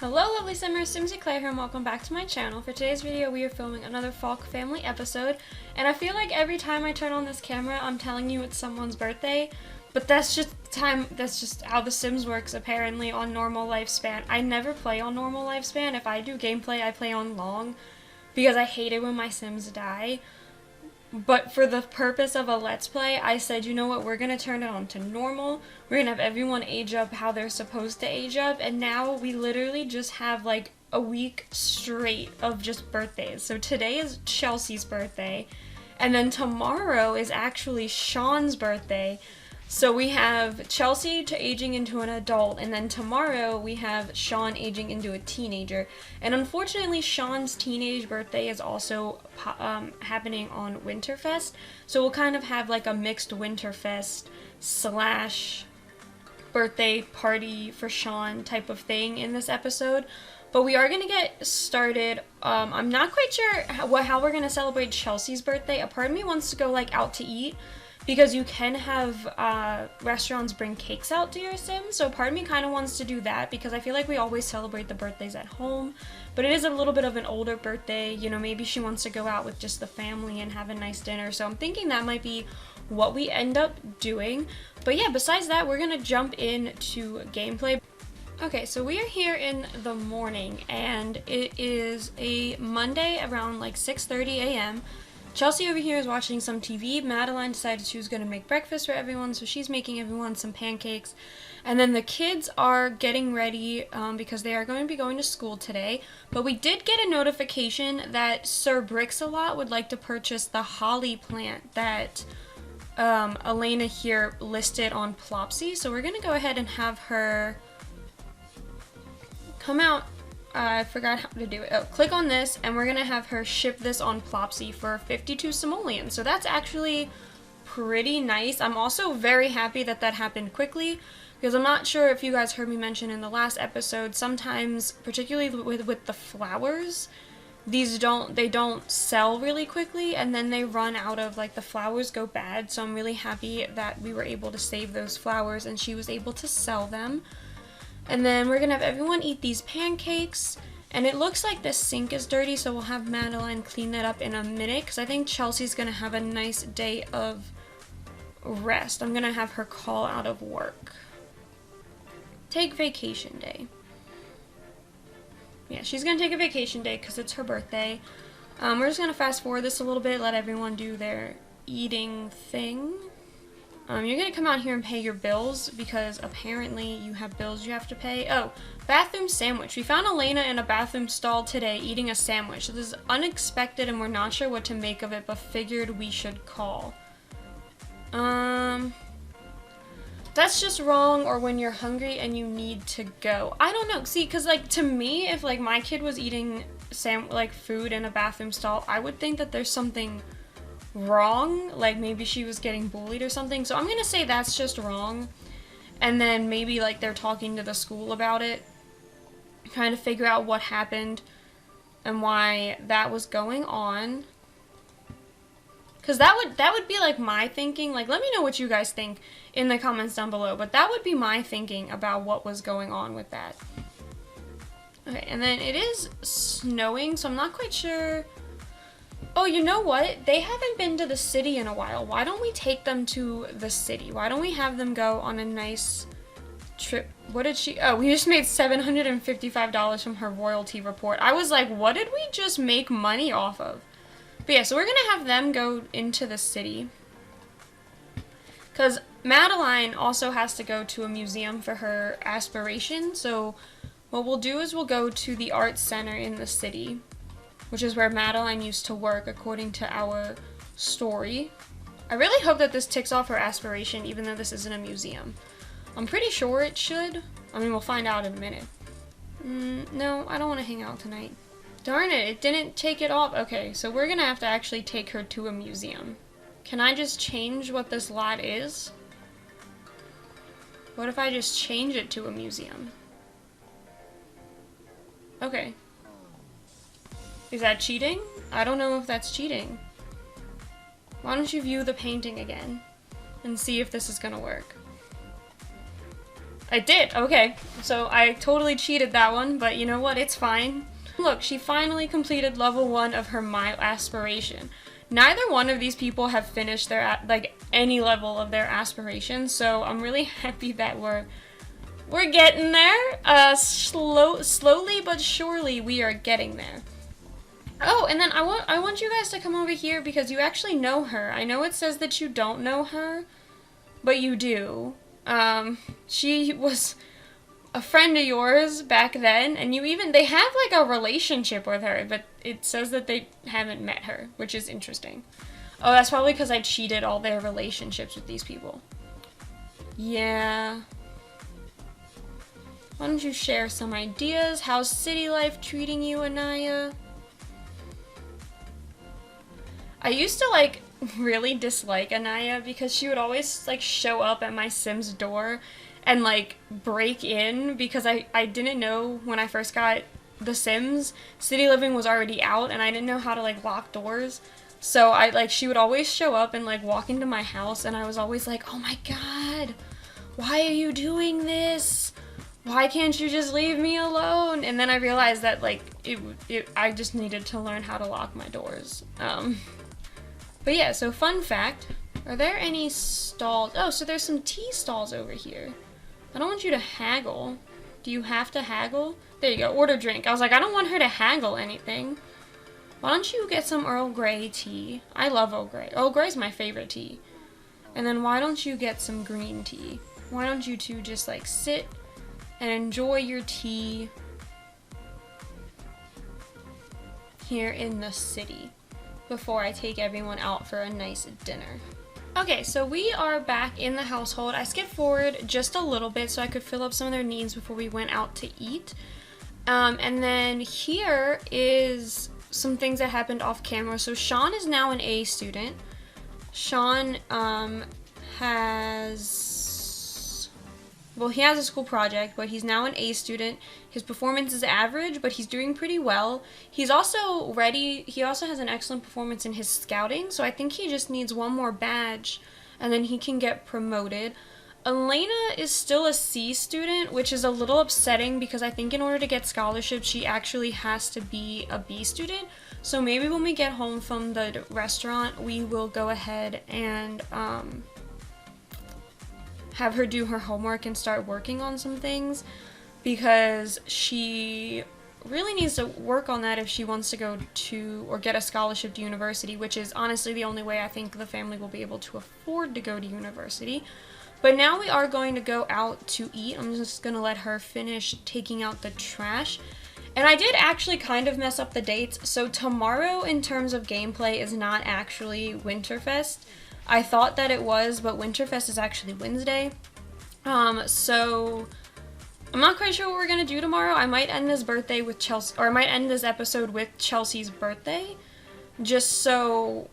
Hello lovely Simmers, SimsEclaire here and welcome back to my channel. For today's video we are filming another Faulk Family episode, and I feel like every time I turn on this camera I'm telling you it's someone's birthday, but that's just how The Sims works apparently on normal lifespan. I never play on normal lifespan. If I do gameplay I play on long because I hate it when my Sims die. But for the purpose of a Let's Play, I said, you know what, we're going to turn it on to normal. We're going to have everyone age up how they're supposed to age up. And now we literally just have like a week straight of just birthdays. So today is Chelsea's birthday. And then tomorrow is actually Sean's birthday. So we have Chelsea aging into an adult, and then tomorrow we have Sean aging into a teenager. And unfortunately, Sean's teenage birthday is also happening on Winterfest. So we'll kind of have like a mixed Winterfest / birthday party for Sean type of thing in this episode. But we are going to get started. I'm not quite sure how we're going to celebrate Chelsea's birthday. A part of me wants to go like out to eat, because you can have restaurants bring cakes out to your Sims, so part of me kind of wants to do that because I feel like we always celebrate the birthdays at home, but it is a little bit of an older birthday, you know, maybe she wants to go out with just the family and have a nice dinner, so I'm thinking that might be what we end up doing. But yeah, besides that, we're gonna jump into gameplay. Okay, so we are here in the morning, and it is a Monday around like 6:30 a.m. Chelsea over here is watching some TV. Madeline decided she was going to make breakfast for everyone, so she's making everyone some pancakes. And then the kids are getting ready because they are going to be going to school today. But we did get a notification that Sir Bricks-a-Lot would like to purchase the holly plant that Elena here listed on Plopsy. So we're going to go ahead and have her come out. I forgot how to do it. Oh, click on this, and we're gonna have her ship this on Plopsy for 52 simoleons. So that's actually pretty nice. I'm also very happy that that happened quickly, because I'm not sure if you guys heard me mention in the last episode, sometimes, particularly with the flowers, they don't sell really quickly, and then they run out of, like, the flowers go bad. So I'm really happy that we were able to save those flowers, and she was able to sell them. And then we're gonna have everyone eat these pancakes, and it looks like this sink is dirty, so we'll have Madeline clean that up in a minute, because I think Chelsea's gonna have a nice day of rest. I'm gonna have her call out of work. Take vacation day. Yeah, she's gonna take a vacation day because it's her birthday. We're just gonna fast forward this a little bit, let everyone do their eating thing. You're gonna come out here and pay your bills because apparently you have bills you have to pay. Oh, bathroom sandwich. We found Elena in a bathroom stall today eating a sandwich. This is unexpected and we're not sure what to make of it, but figured we should call. That's just wrong, or when you're hungry and you need to go. I don't know. See, because like to me, if like my kid was eating food in a bathroom stall, I would think that there's something wrong, like maybe she was getting bullied or something. So I'm gonna say that's just wrong, and then maybe like they're talking to the school about it, trying to figure out what happened and why that was going on, because that would be like my thinking. Like, let me know what you guys think in the comments down below, but that would be my thinking about what was going on with that. Okay, and then it is snowing, so I'm not quite sure. Oh, you know what? They haven't been to the city in a while. Why don't we take them to the city? Why don't we have them go on a nice trip? What did she... Oh, we just made $755 from her royalty report. I was like, what did we just make money off of? But yeah, so we're gonna have them go into the city, because Madeline also has to go to a museum for her aspiration. So what we'll do is we'll go to the art center in the city, which is where Madeline used to work, according to our story. I really hope that this ticks off her aspiration, even though this isn't a museum. I'm pretty sure it should. I mean, we'll find out in a minute. No, I don't want to hang out tonight. Darn it, it didn't take it off. Okay, so we're gonna have to actually take her to a museum. Can I just change what this lot is? What if I just change it to a museum? Okay. Is that cheating? I don't know if that's cheating. Why don't you view the painting again and see if this is gonna work? I did, okay. So I totally cheated that one, but you know what, it's fine. Look, she finally completed level 1 of her My Aspiration. Neither one of these people have finished their, like, any level of their aspirations, so I'm really happy that we're getting there. Slowly but surely we are getting there. Oh, and then I want you guys to come over here because you actually know her. I know it says that you don't know her, but you do. She was a friend of yours back then, and they have like a relationship with her, but it says that they haven't met her, which is interesting. Oh, that's probably because I cheated all their relationships with these people. Yeah. Why don't you share some ideas? How's city life treating you, Anaya? I used to like really dislike Anaya because she would always like show up at my Sims door and like break in because I didn't know when I first got The Sims, City Living was already out and I didn't know how to like lock doors. So she would always show up and like walk into my house and I was always like, oh my god, why are you doing this? Why can't you just leave me alone? And then I realized that like I just needed to learn how to lock my doors. But yeah, so fun fact, are there any stalls? Oh, so there's some tea stalls over here. I don't want you to haggle. Do you have to haggle? There you go, order drink. I was like, I don't want her to haggle anything. Why don't you get some Earl Grey tea? I love Earl Grey. Earl Grey's my favorite tea. And then why don't you get some green tea? Why don't you two just like sit and enjoy your tea here in the city before I take everyone out for a nice dinner. Okay, so we are back in the household. I skipped forward just a little bit so I could fill up some of their needs before we went out to eat. And then here is some things that happened off camera. So Sean is now an A student. Sean he has a school project, but he's now an A student. His performance is average, but he's doing pretty well. He's also ready. He also has an excellent performance in his scouting, so I think he just needs one more badge, and then he can get promoted. Elena is still a C student, which is a little upsetting because I think in order to get scholarships, she actually has to be a B student. So maybe when we get home from the restaurant, we will go ahead and have her do her homework and start working on some things because she really needs to work on that if she wants to go to or get a scholarship to university, which is honestly the only way I think the family will be able to afford to go to university. But now we are going to go out to eat. I'm just going to let her finish taking out the trash. And I did actually kind of mess up the dates. So tomorrow in terms of gameplay is not actually Winterfest. I thought that it was, but Winterfest is actually Wednesday. So I'm not quite sure what we're gonna do tomorrow. I might end this birthday with Chelsie, or I might end this episode with Chelsea's birthday, just so,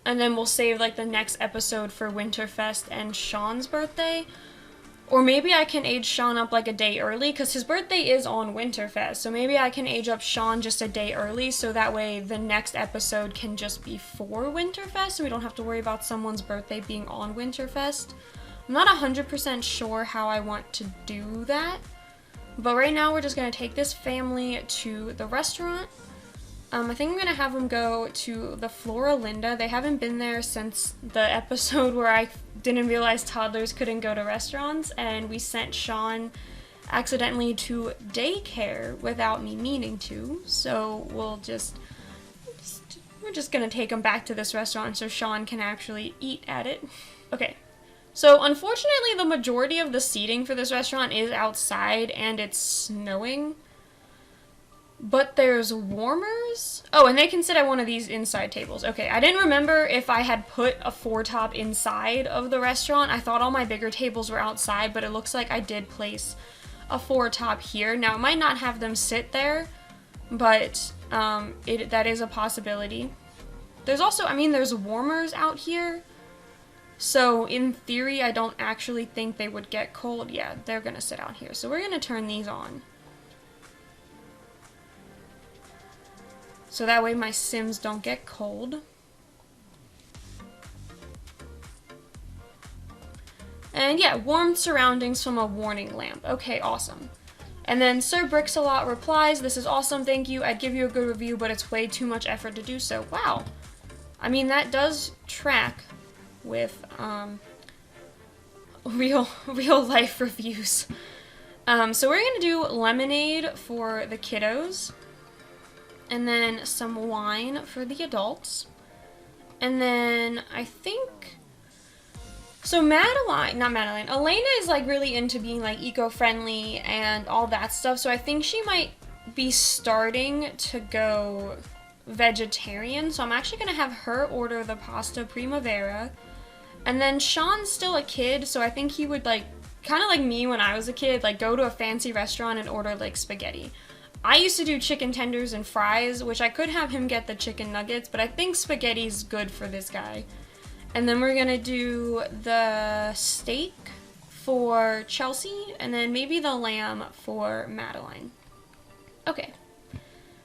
and then we'll save like the next episode for Winterfest and Sean's birthday. Or maybe I can age Sean up like a day early, because his birthday is on Winterfest, so maybe I can age up Sean just a day early, so that way the next episode can just be for Winterfest, so we don't have to worry about someone's birthday being on Winterfest. I'm not 100% sure how I want to do that, but right now we're just going to take this family to the restaurant. I think I'm going to have them go to the Flora Linda. They haven't been there since the episode where I didn't realize toddlers couldn't go to restaurants, and we sent Sean accidentally to daycare without me meaning to. So we're just going to take him back to this restaurant so Sean can actually eat at it. Okay. So unfortunately, the majority of the seating for this restaurant is outside and it's snowing. But there's warmers? Oh, and they can sit at one of these inside tables. Okay, I didn't remember if I had put a four-top inside of the restaurant. I thought all my bigger tables were outside, but it looks like I did place a four-top here. Now, it might not have them sit there, but that is a possibility. There's also, there's warmers out here. So, in theory, I don't actually think they would get cold. Yeah, they're gonna sit out here. So we're gonna turn these on. So that way my Sims don't get cold. And yeah, warm surroundings from a warning lamp. Okay, awesome. And then Sir Bricks-a-Lot replies, "This is awesome, thank you. I'd give you a good review, but it's way too much effort to do so." Wow. I mean, that does track with real life reviews. So we're gonna do lemonade for the kiddos, and then some wine for the adults, and then I think, so Elena is like really into being like eco-friendly and all that stuff, so I think she might be starting to go vegetarian, so I'm actually gonna have her order the pasta primavera. And then Sean's still a kid, so I think he would like, kind of like me when I was a kid, like go to a fancy restaurant and order like spaghetti. I used to do chicken tenders and fries, which I could have him get the chicken nuggets, but I think spaghetti's good for this guy. And then we're gonna do the steak for Chelsea, and then maybe the lamb for Madeline. Okay.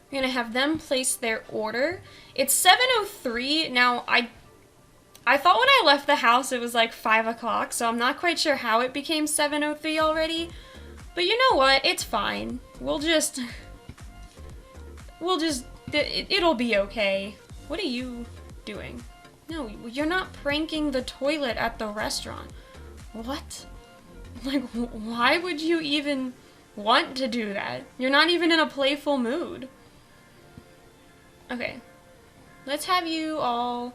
We're gonna have them place their order. It's 7:03. Now, I thought when I left the house it was like 5 o'clock, so I'm not quite sure how it became 7:03 already. But you know what? It's fine. It'll be okay. What are you doing? No, you're not pranking the toilet at the restaurant. What? Like, why would you even want to do that? You're not even in a playful mood. Okay. Let's have you all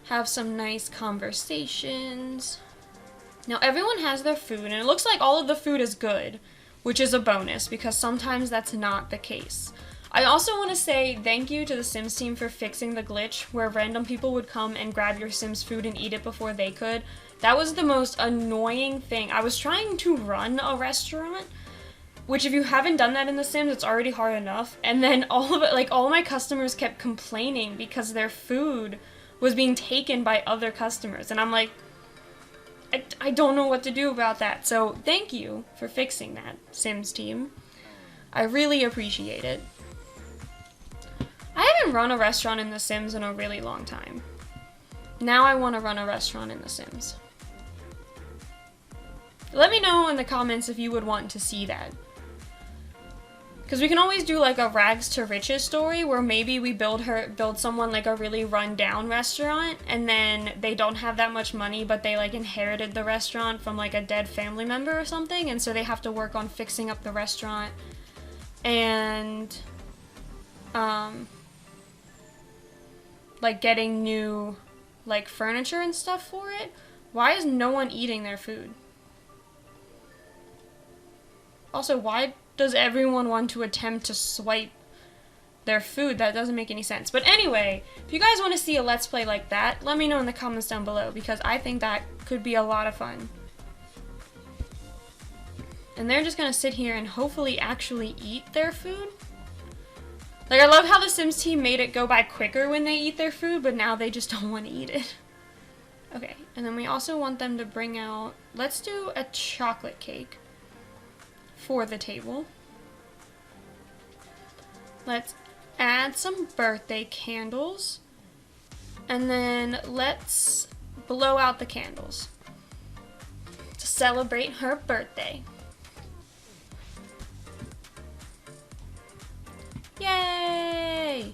have some nice conversations. Now everyone has their food, and it looks like all of the food is good, which is a bonus because sometimes that's not the case. I also want to say thank you to the Sims team for fixing the glitch where random people would come and grab your Sims food and eat it before they could. That was the most annoying thing. I was trying to run a restaurant, which if you haven't done that in The Sims, it's already hard enough. And then all of it, like all my customers kept complaining because their food was being taken by other customers. And I'm like, I don't know what to do about that. So thank you for fixing that, Sims team. I really appreciate it. I haven't run a restaurant in The Sims in a really long time. Now I want to run a restaurant in The Sims. Let me know in the comments if you would want to see that. Because we can always do like a rags to riches story where maybe we build someone like a really run down restaurant, and then they don't have that much money, but they like inherited the restaurant from like a dead family member or something, and so they have to work on fixing up the restaurant and like getting new like furniture and stuff for it. Why is no one eating their food? Also, why does everyone want to attempt to swipe their food? That doesn't make any sense. But anyway, if you guys want to see a Let's Play like that, let me know in the comments down below, because I think that could be a lot of fun. And they're just gonna sit here and hopefully actually eat their food. Like, I love how the Sims team made it go by quicker when they eat their food, but now they just don't want to eat it. Okay, and then we also want them to bring out, let's do a chocolate cake for the table. Let's add some birthday candles, and then let's blow out the candles to celebrate her birthday. Yay!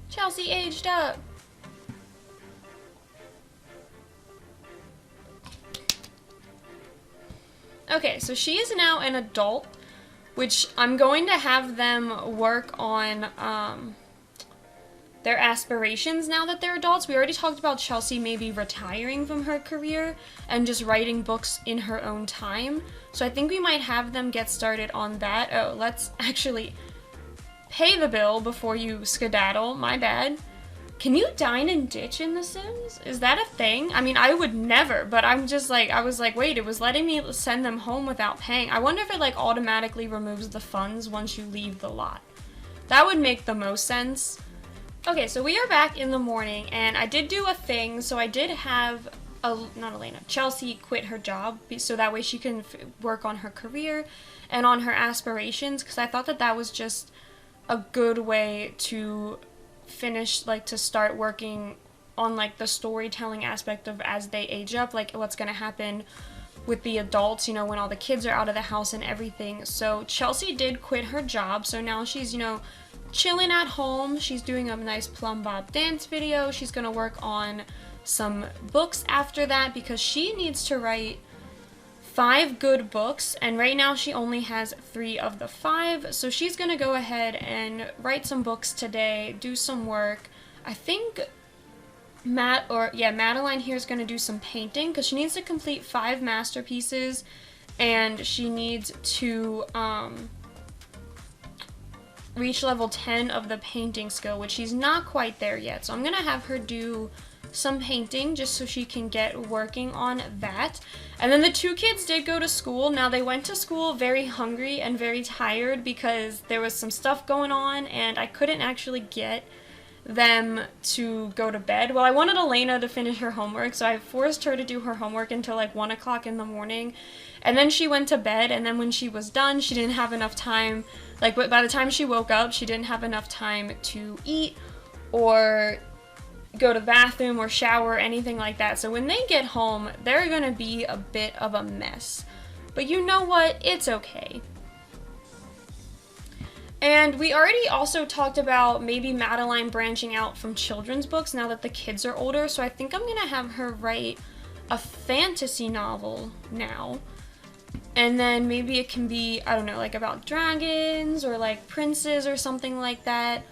Chelsea aged up. Okay, so she is now an adult, which I'm going to have them work on their aspirations now that they're adults. We already talked about Chelsea maybe retiring from her career and just writing books in her own time. So I think we might have them get started on that. Oh, let's actually pay the bill before you skedaddle. My bad. Can you dine and ditch in The Sims? Is that a thing? I mean, I would never, but I'm just like, I was like, wait, it was letting me send them home without paying. I wonder if it like automatically removes the funds once you leave the lot. That would make the most sense. Okay, so we are back in the morning, and I did do a thing. So I did have, Chelsea quit her job so that way she can work on her career and on her aspirations, because I thought that that was just a good way to finish, like to start working on like the storytelling aspect of as they age up, like what's gonna happen with the adults, you know, when all the kids are out of the house and everything. So Chelsie did quit her job, so now she's, you know, chilling at home. She's doing a nice Plum Bob dance video. She's gonna work on some books after that because she needs to write 5 good books, and right now she only has 3 of the 5, so she's gonna go ahead and write some books today, do some work. I think Madeline here is gonna do some painting because she needs to complete 5 masterpieces, and she needs to reach level 10 of the painting skill, which she's not quite there yet. So I'm gonna have her do some painting just so she can get working on that. And then the 2 kids did go to school. Now they went to school very hungry and very tired because there was some stuff going on and I couldn't actually get them to go to bed. Well, I wanted Elena to finish her homework, so I forced her to do her homework until like 1 o'clock in the morning, and then she went to bed, and then when she was done, she didn't have enough time, like by the time she woke up, she didn't have enough time to eat or go to the bathroom or shower or anything like that. So when they get home, they're gonna be a bit of a mess. But you know what? It's okay. And we already also talked about maybe Madeline branching out from children's books now that the kids are older. So I think I'm gonna have her write a fantasy novel now. And then maybe it can be, I don't know, like about dragons or like princes or something like that.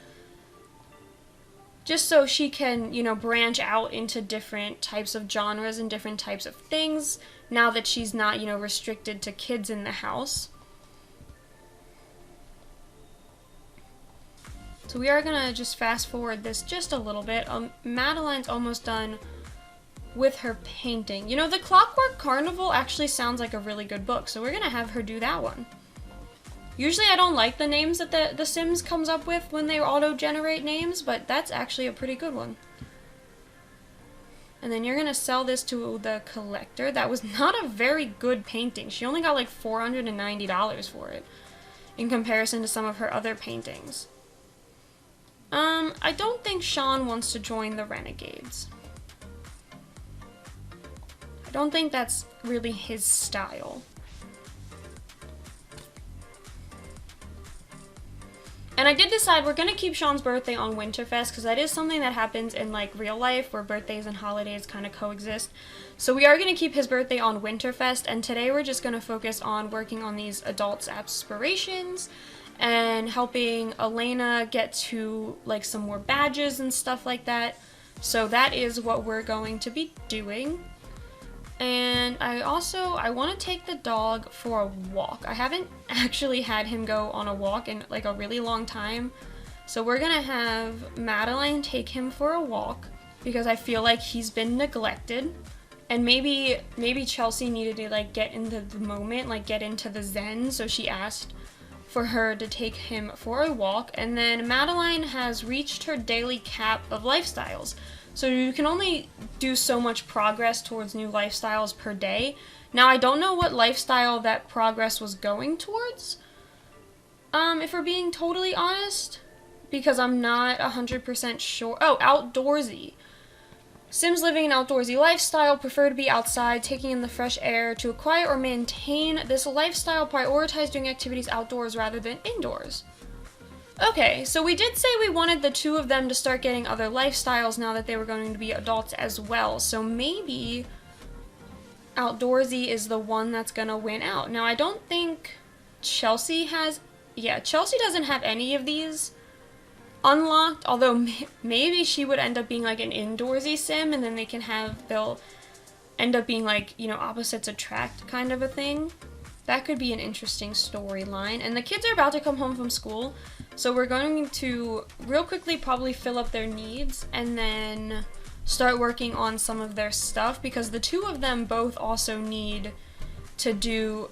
Just so she can, you know, branch out into different types of genres and different types of things now that she's not, you know, restricted to kids in the house. So we are gonna just fast forward this just a little bit. Madeline's almost done with her painting. You know, the Clockwork Carnival actually sounds like a really good book, so we're gonna have her do that one. Usually I don't like the names that the Sims comes up with when they auto-generate names, but that's actually a pretty good one. And then you're gonna sell this to the collector. That was not a very good painting. She only got like $490 for it in comparison to some of her other paintings. I don't think Sean wants to join the Renegades. I don't think that's really his style. And I did decide we're going to keep Sean's birthday on Winterfest because that is something that happens in like real life where birthdays and holidays kind of coexist. So we are going to keep his birthday on Winterfest, and today we're just going to focus on working on these adults' aspirations and helping Elena get to like some more badges and stuff like that. So that is what we're going to be doing. And I want to take the dog for a walk. I haven't actually had him go on a walk in like a really long time. So we're gonna have Madeline take him for a walk because I feel like he's been neglected. And maybe Chelsie needed to like get into the moment, like get into the zen, so she asked for her to take him for a walk. And then Madeline has reached her daily cap of lifestyles. So you can only do so much progress towards new lifestyles per day. Now, I don't know what lifestyle that progress was going towards, if we're being totally honest, because I'm not 100% sure. Oh, outdoorsy. Sims living an outdoorsy lifestyle, prefer to be outside, taking in the fresh air. To acquire or maintain this lifestyle, prioritize doing activities outdoors rather than indoors. Okay, so we did say we wanted the 2 of them to start getting other lifestyles now that they were going to be adults as well. So maybe outdoorsy is the one that's gonna win out. Now, I don't think Chelsie has... Yeah, Chelsie doesn't have any of these unlocked, although maybe she would end up being like an indoorsy sim, and then they'll end up being like, you know, opposites attract kind of a thing. That could be an interesting storyline. And the kids are about to come home from school, so we're going to real quickly probably fill up their needs and then start working on some of their stuff, because the 2 of them both also need to do,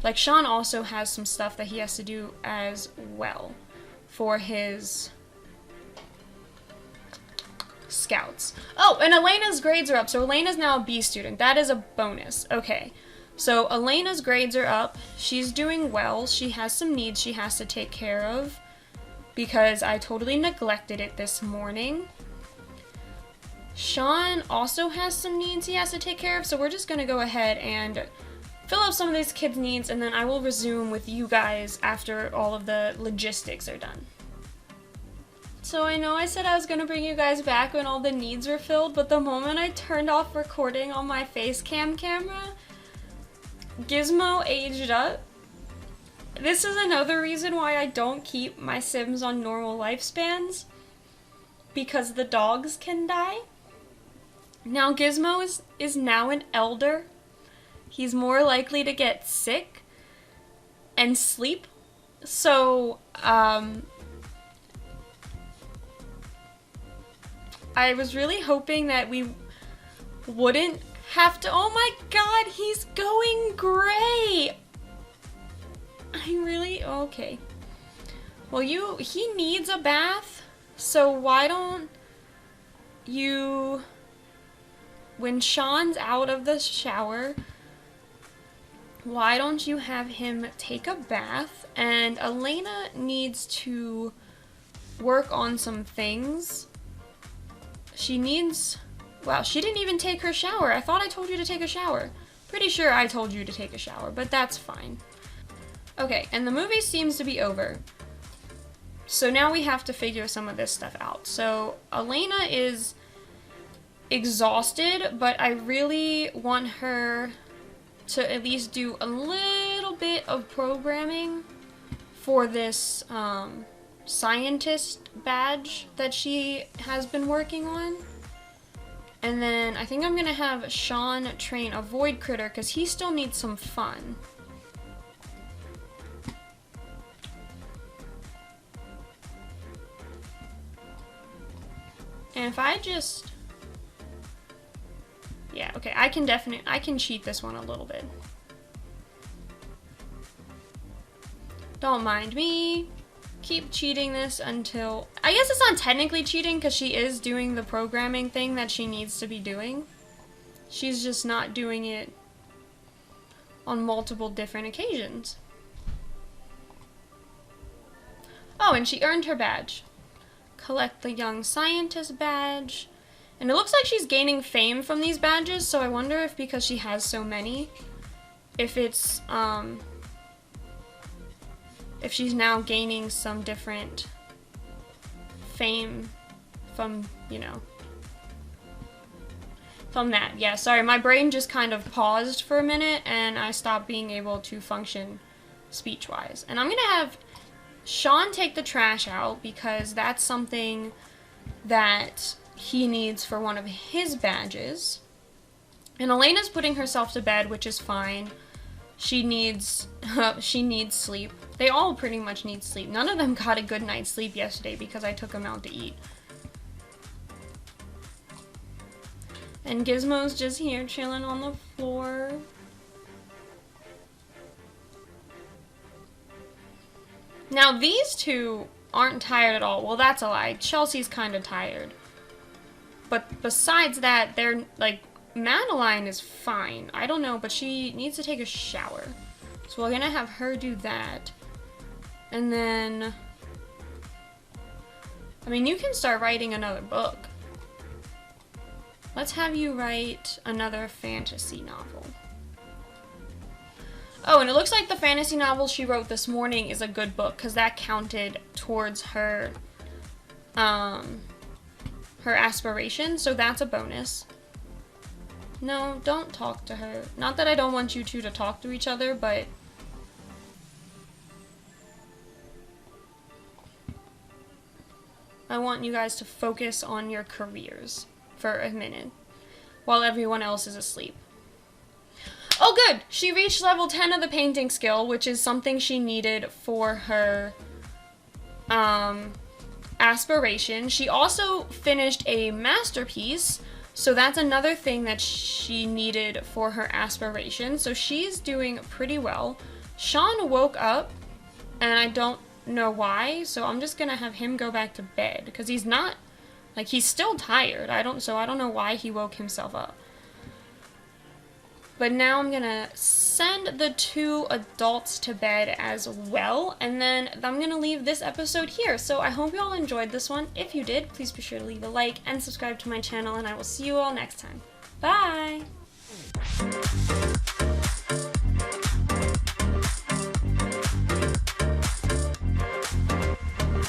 like Sean also has some stuff that he has to do as well for his scouts. Oh, and Elena's grades are up, so Elena's now a B student. That is a bonus. Okay. So Elena's grades are up. She's doing well. She has some needs she has to take care of because I totally neglected it this morning. Sean also has some needs he has to take care of, so we're just gonna go ahead and fill up some of these kids' needs, and then I will resume with you guys after all of the logistics are done. So I know I said I was gonna bring you guys back when all the needs were filled, but the moment I turned off recording on my face cam camera, Gizmo aged up. This is another reason why I don't keep my Sims on normal lifespans, because the dogs can die. Now Gizmo is now an elder. He's more likely to get sick and sleep. So, I was really hoping that we wouldn't have to— oh my god, he's going gray! Okay. Well, he needs a bath, so why don't you, when Sean's out of the shower, why don't you have him take a bath? And Elena needs to work on some things. She needs— wow, she didn't even take her shower. I thought I told you to take a shower. Pretty sure I told you to take a shower, but that's fine. Okay, and the movie seems to be over. So now we have to figure some of this stuff out. So Elena is exhausted, but I really want her to at least do a little bit of programming for this scientist badge that she has been working on. And then I think I'm gonna have Sean train a void critter because he still needs some fun. And if I just— yeah, okay, I can cheat this one a little bit. Don't mind me. Keep cheating this until— I guess it's not technically cheating because she is doing the programming thing that she needs to be doing. She's just not doing it on multiple different occasions. Oh, and she earned her badge. Collect the young scientist badge. And it looks like she's gaining fame from these badges, so I wonder if because she has so many, if it's, if she's now gaining some different fame from, you know, from that. Yeah, sorry, my brain just kind of paused for a minute and I stopped being able to function speech-wise. And I'm gonna have Sean take the trash out because that's something that he needs for one of his badges. And Elena's putting herself to bed, which is fine. She needs sleep. They all pretty much need sleep. None of them got a good night's sleep yesterday because I took them out to eat. And Gizmo's just here chilling on the floor. Now these two aren't tired at all. Well, that's a lie. Chelsea's kind of tired. But besides that, they're like— Madeline is fine. I don't know, but she needs to take a shower. So we're gonna have her do that. And then— I mean, you can start writing another book. Let's have you write another fantasy novel. Oh, and it looks like the fantasy novel she wrote this morning is a good book, because that counted towards her, her aspirations, so that's a bonus. No, don't talk to her. Not that I don't want you two to talk to each other, but I want you guys to focus on your careers for a minute while everyone else is asleep. Oh, good! She reached level 10 of the painting skill, which is something she needed for her aspiration. She also finished a masterpiece, so that's another thing that she needed for her aspiration. So she's doing pretty well. Sean woke up, and I don't know why, so I'm just gonna have him go back to bed, because he's not— like, he's still tired. I don't know why he woke himself up. But now I'm gonna send the 2 adults to bed as well, and then I'm gonna leave this episode here. So I hope you all enjoyed this one. If you did, please be sure to leave a like and subscribe to my channel, and I will see you all next time. Bye!